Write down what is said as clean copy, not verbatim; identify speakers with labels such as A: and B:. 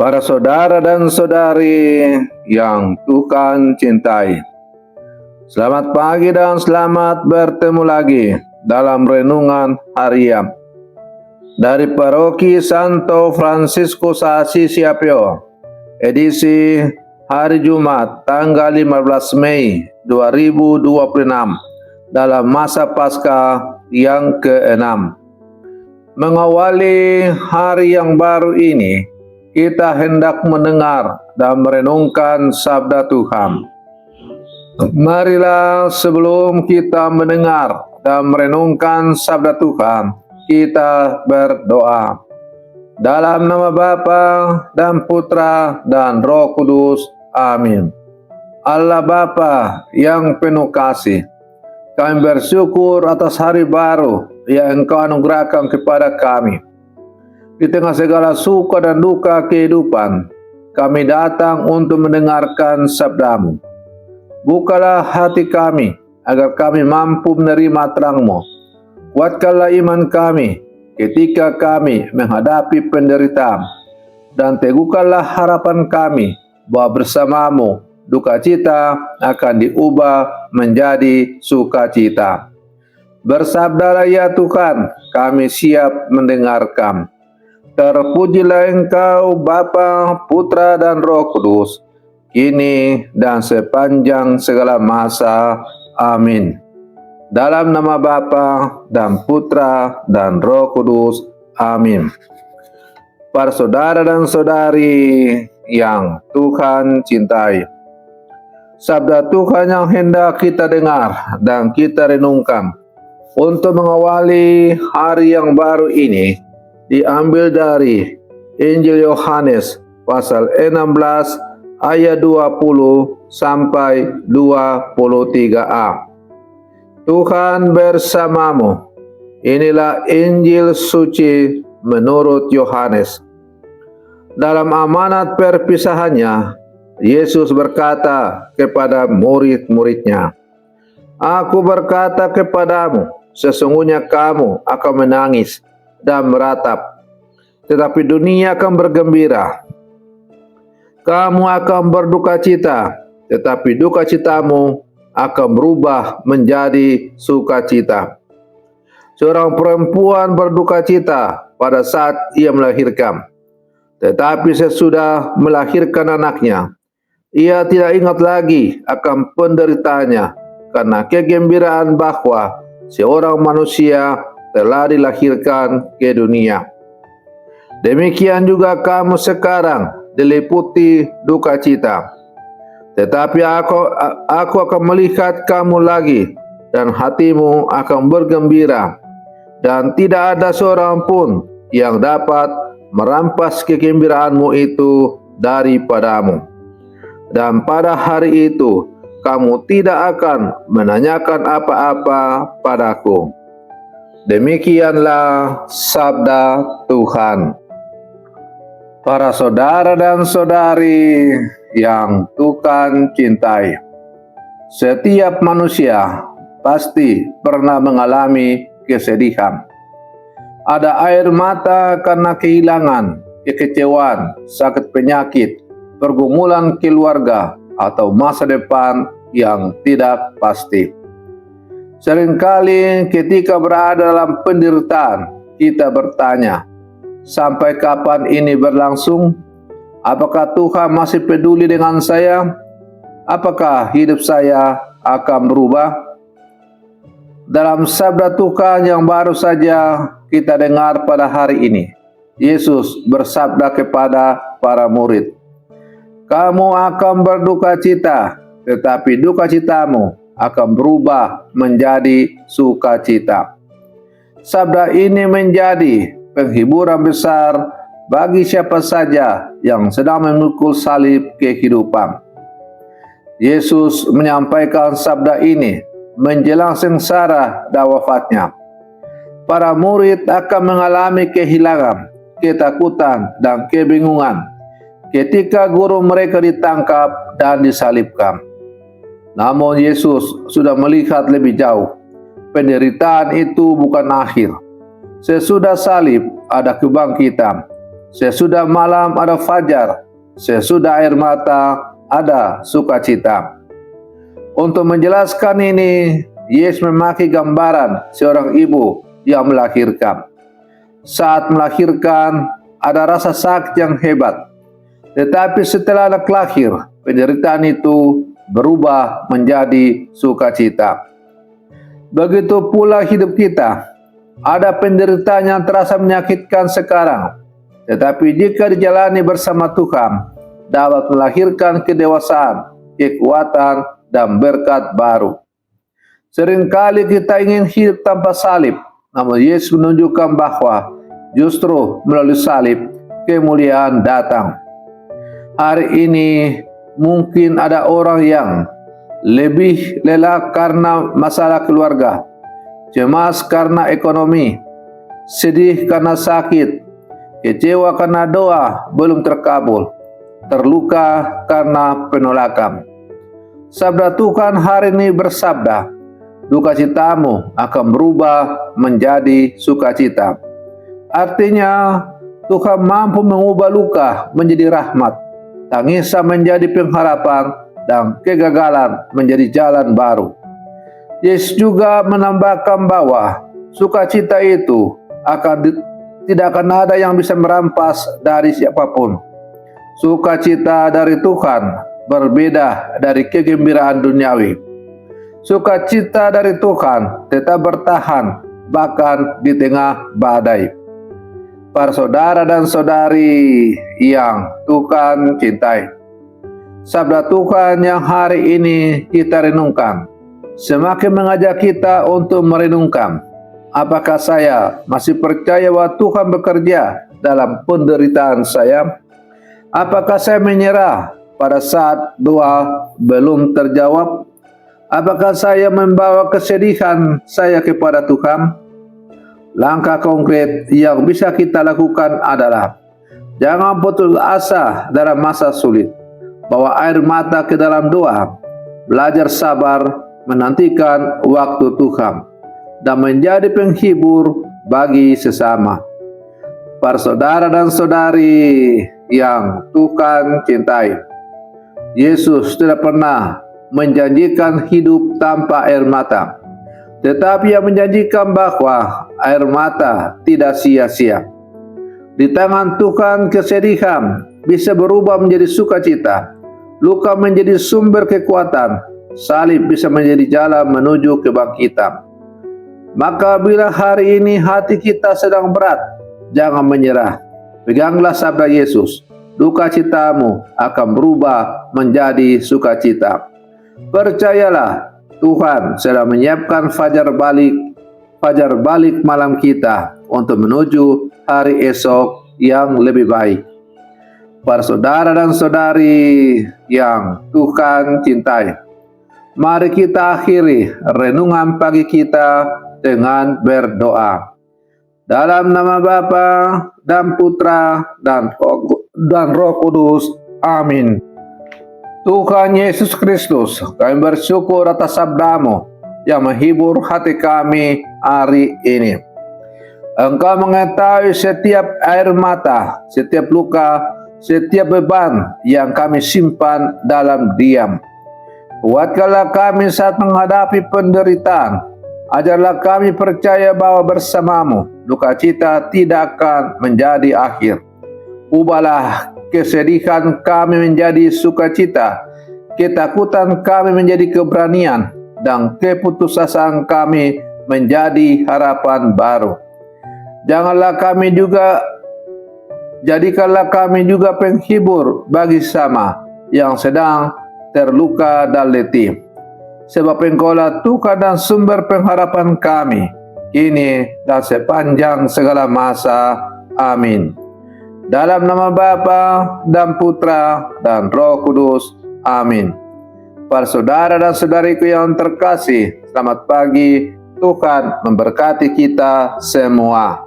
A: Para saudara dan saudari yang Tuhan cintai, selamat pagi dan selamat bertemu lagi dalam renungan harian dari Paroki Santo Fransiskus Assisi Apio, edisi hari Jumat tanggal 15 Mei 2026 dalam masa Paskah yang ke-6. Mengawali hari yang baru ini, kita hendak mendengar dan merenungkan sabda Tuhan. Marilah sebelum kita mendengar dan merenungkan sabda Tuhan, kita berdoa. Dalam nama Bapa dan Putra dan Roh Kudus. Amin. Allah Bapa yang penuh kasih, kami bersyukur atas hari baru yang Engkau anugerahkan kepada kami. Di tengah segala suka dan duka kehidupan, kami datang untuk mendengarkan sabda-Mu. Bukalah hati kami, agar kami mampu menerima terang-Mu. Kuatkanlah iman kami ketika kami menghadapi penderitaan, dan teguhkanlah harapan kami bahwa bersama-Mu duka cita akan diubah menjadi sukacita. Bersabdalah ya Tuhan, kami siap mendengarkan. Terpujilah Engkau Bapa, Putra dan Roh Kudus, kini dan sepanjang segala masa. Amin. Dalam nama Bapa dan Putra dan Roh Kudus. Amin. Para saudara dan saudari yang Tuhan cintai, sabda Tuhan yang hendak kita dengar dan kita renungkan untuk mengawali hari yang baru ini diambil dari Injil Yohanes pasal 16 ayat 20 sampai 23a. Tuhan bersamamu. Inilah Injil suci menurut Yohanes. Dalam amanat perpisahannya, Yesus berkata kepada murid-muridnya, "Aku berkata kepadamu, sesungguhnya kamu akan menangis dan meratap, tetapi dunia akan bergembira. Kamu akan berduka cita, tetapi duka citamu akan berubah menjadi sukacita." Seorang perempuan berduka cita pada saat ia melahirkan, tetapi sesudah melahirkan anaknya, ia tidak ingat lagi akan penderitaannya, karena kegembiraan bahwa seorang manusia telah dilahirkan ke dunia. Demikian juga kamu sekarang diliputi duka cita, tetapi aku akan melihat kamu lagi, dan hatimu akan bergembira, dan tidak ada seorang pun yang dapat merampas kegembiraanmu itu daripadamu. Dan pada hari itu kamu tidak akan menanyakan apa-apa padaku. Demikianlah sabda Tuhan. Para saudara dan saudari yang Tuhan cintai, setiap manusia pasti pernah mengalami kesedihan. Ada air mata karena kehilangan, kekecewaan, sakit penyakit, pergumulan keluarga, atau masa depan yang tidak pasti. Seringkali ketika berada dalam penderitaan, kita bertanya, sampai kapan ini berlangsung? Apakah Tuhan masih peduli dengan saya? Apakah hidup saya akan berubah? Dalam sabda Tuhan yang baru saja kita dengar pada hari ini, Yesus bersabda kepada para murid, "Kamu akan berduka cita, tetapi duka citamu akan berubah menjadi sukacita." Sabda ini menjadi penghiburan besar bagi siapa saja yang sedang memikul salib kehidupan. Yesus menyampaikan sabda ini menjelang sengsara dan wafatnya. Para murid akan mengalami kehilangan, ketakutan, dan kebingungan ketika guru mereka ditangkap dan disalibkan. Namun Yesus sudah melihat lebih jauh. Penderitaan itu bukan akhir. Sesudah salib ada kebangkitan. sesudah malam ada fajar, sesudah air mata ada sukacita. Untuk menjelaskan ini, Yesus memakai gambaran seorang ibu yang melahirkan. Saat melahirkan, ada rasa sakit yang hebat. Tetapi setelah anak lahir, penderitaan itu berubah menjadi sukacita. Begitu pula hidup kita. Ada penderitaan yang terasa menyakitkan sekarang. Tetapi jika dijalani bersama Tuhan, dapat melahirkan kedewasaan, kekuatan, dan berkat baru. Seringkali kita ingin hidup tanpa salib, namun Yesus menunjukkan bahwa justru melalui salib kemuliaan datang. Hari ini mungkin ada orang yang lebih lelah karena masalah keluarga, cemas karena ekonomi, sedih karena sakit, kecewa karena doa belum terkabul, terluka karena penolakan. Sabda Tuhan hari ini bersabda, "Dukacitamu akan berubah menjadi sukacita." Artinya, Tuhan mampu mengubah luka menjadi rahmat, tangisan menjadi pengharapan, dan kegagalan menjadi jalan baru. Yesus juga menambahkan bahwa sukacita itu tidak akan ada yang bisa merampas dari siapapun. Sukacita dari Tuhan berbeda dari kegembiraan duniawi. Sukacita dari Tuhan tetap bertahan bahkan di tengah badai. Para saudara dan saudari yang Tuhan cintai, sabda Tuhan yang hari ini kita renungkan semakin mengajak kita untuk merenungkan, apakah saya masih percaya bahwa Tuhan bekerja dalam penderitaan saya? Apakah saya menyerah pada saat doa belum terjawab? Apakah saya membawa kesedihan saya kepada Tuhan? Langkah konkret yang bisa kita lakukan adalah jangan putus asa dalam masa sulit, bawa air mata ke dalam doa, belajar sabar, menantikan waktu Tuhan, dan menjadi penghibur bagi sesama. Para saudara dan saudari yang Tuhan cintai, Yesus tidak pernah menjanjikan hidup tanpa air mata, tetapi Ia menjanjikan bahwa air mata tidak sia-sia. Di tangan Tuhan kesedihan bisa berubah menjadi sukacita, luka menjadi sumber kekuatan, salib bisa menjadi jalan menuju kebangkitan. Maka bila hari ini hati kita sedang berat, jangan menyerah. Peganglah sabda Yesus, dukacitamu akan berubah menjadi sukacita. Percayalah, Tuhan sedang menyiapkan fajar balik malam kita untuk menuju hari esok yang lebih baik. Para saudara dan saudari yang Tuhan cintai, mari kita akhiri renungan pagi kita dengan berdoa. Dalam nama Bapa dan Putra dan Roh Kudus. Amin. Tuhan Yesus Kristus, kami bersyukur atas sabda-Mu yang menghibur hati kami hari ini. Engkau mengetahui setiap air mata, setiap luka, setiap beban yang kami simpan dalam diam. Kuatkanlah kami saat menghadapi penderitaan. Ajarlah kami percaya bahwa bersama-Mu dukacita tidak akan menjadi akhir. Ubahlah kesedihan kami menjadi sukacita, ketakutan kami menjadi keberanian, dan keputusasaan kami menjadi harapan baru. Jadikanlah kami juga penghibur bagi sesama yang sedang terluka dan letih. Sebab Engkaulah Tuhan dan sumber pengharapan kami, kini dan sepanjang segala masa. Amin. Dalam nama Bapa dan Putra dan Roh Kudus. Amin. Para saudara dan saudariku yang terkasih, selamat pagi. Tuhan memberkati kita semua.